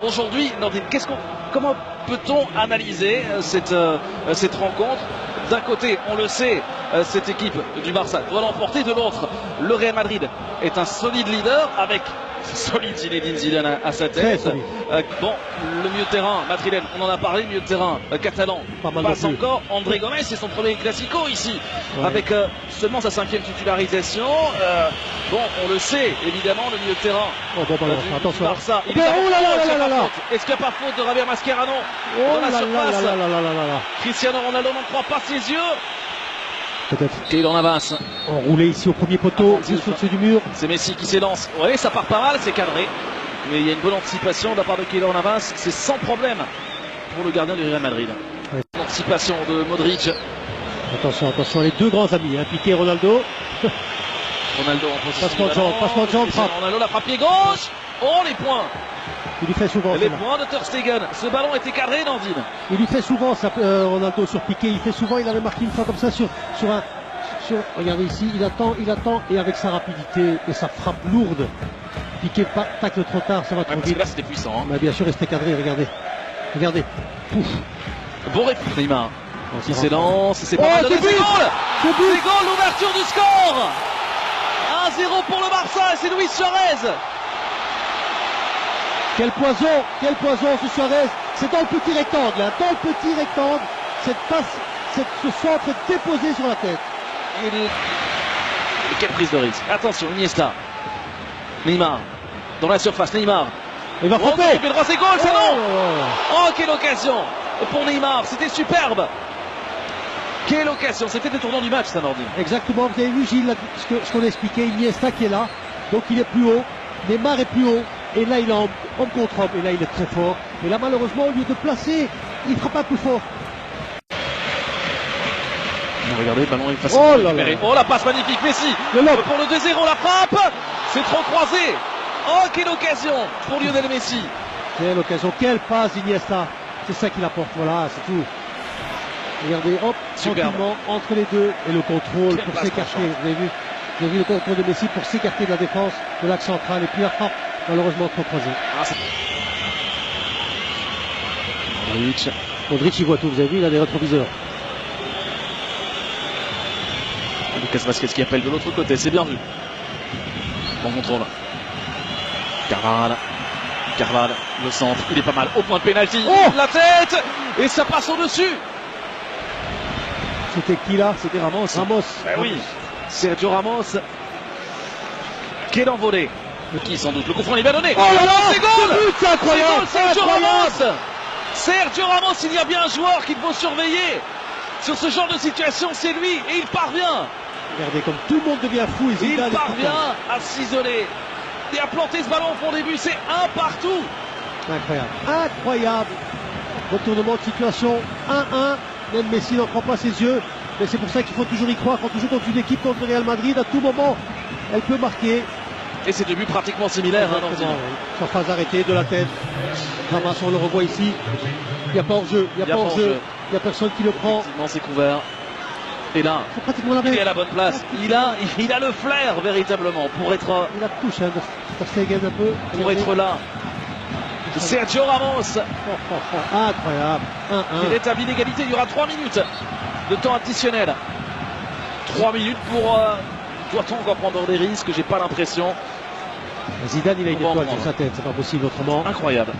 Aujourd'hui, Nordine, comment peut-on analyser cette rencontre? D'un côté, on le sait, cette équipe du Barça doit l'emporter. De l'autre, le Real Madrid est un solide leader avec solide Zinedine Zidane à sa tête. Bon, le milieu de terrain madrilène, on en a parlé, le milieu de terrain catalan passe encore. André Gomes, c'est son premier classico ici, avec seulement sa 5e titularisation. Bon, on le sait, évidemment, le milieu de terrain du Barça. Est-ce qu'il n'y a pas faute de Javier Mascherano dans la surface? Cristiano Ronaldo n'en croit pas ses yeux. Keylor Navas enroulé ici au premier poteau, juste au-dessus du mur. C'est Messi qui s'élance. Oui, ça part pas mal, c'est cadré. Mais il y a une bonne anticipation de la part de Keylor Navas. C'est sans problème pour le gardien du Real Madrid. Ouais. Anticipation de Modric. Attention, attention, les deux grands amis, hein, Piqué et Ronaldo. Ronaldo en position. Passement de jambe, frappe. Ronaldo la frappe pied gauche. Oh, les points. Il lui fait souvent les points de Ter Stegen. Ce ballon était cadré, Nandine. Il lui fait souvent ça, Ronaldo sur Piqué. Il fait souvent, il avait marqué une fois comme ça sur un. Regardez ici, il attend, et avec sa rapidité et sa frappe lourde, Piqué tacle trop tard, ça va trop vite. Là, c'était puissant. Hein. Mais bien sûr, resté cadré, regardez. Regardez. Pouf. Bon réplique, Neymar. Il s'élance, c'est pas mal. C'est goal, l'ouverture du score. 1-0 pour le Barça, et c'est Luis Suarez. Quel poison ce Suarez. C'est dans le petit rectangle, hein, dans le petit rectangle, cette passe, ce centre déposé sur la tête. Et quelle prise de risque. Attention, Iniesta. Neymar. Dans la surface, Neymar. Il va frapper. Il fait droit, c'est goal, ça non. Oh, quelle occasion pour Neymar. C'était superbe. Quelle occasion. C'était le tournant du match, ça, Nordine. Exactement, vous avez vu, Gilles, ce qu'on a expliqué. Iniesta qui est là. Donc il est plus haut. Neymar est plus haut. Et là, il est en homme contre homme. Et là, il est très fort. Et là, malheureusement, au lieu de placer, il ne frappe pas plus fort. Regardez, le ballon est facile. Oh, la passe magnifique, Messi. Pour le 2-0, la frappe. C'est trop croisé. Oh, quelle occasion pour Lionel Messi. Quelle occasion, quelle passe Iniesta. C'est ça qu'il apporte, voilà, c'est tout. Regardez, hop, tranquillement, entre les deux. Et le contrôle pour s'écarter. Vous avez vu le contrôle de Messi pour s'écarter de la défense de l'axe central. Et puis la frappe, malheureusement, trop croisée. Modric, il voit tout, vous avez vu, il a des rétroviseurs. Lucas Vazquez qui appelle de l'autre côté, c'est bien vu. Bon contrôle. Carval, le centre, il est pas mal. Au point de pénalty, la tête. Et ça passe au-dessus. C'était qui là? C'était Ramos. Ben oui, Sergio Ramos. Quel envolé. Qui sans doute, le coup franc est bien donné. Oh là là, c'est goal. C'est incroyable. Sergio Ramos. Sergio Ramos, il y a bien un joueur qu'il faut surveiller. Sur ce genre de situation, c'est lui. Et il parvient. Regardez comme tout le monde devient fou. Il parvient à s'isoler et à planter ce ballon au fond début. C'est un partout. Incroyable. Retournement de situation. 1-1. Même Messi n'en prend pas ses yeux. Mais c'est pour ça qu'il faut toujours y croire. Quand on joue contre une équipe contre le Real Madrid, à tout moment, elle peut marquer. Et c'est deux buts pratiquement similaires. Sans phase arrêtée de la tête. Ramos, on le revoit ici. Il n'y a pas hors-jeu. Il n'y a personne qui le prend. C'est couvert. Et là, il est à la bonne place. Il a le flair véritablement pour être. Il a touché Ter Stegen un peu. Pour être là. Sergio Ramos. Incroyable. 1-1. Il établit l'égalité. Il y aura 3 minutes de temps additionnel. 3 minutes pour. Doit-on encore prendre des risques? J'ai pas l'impression. Zidane, il a une étoile sur sa tête. C'est pas possible autrement. Incroyable.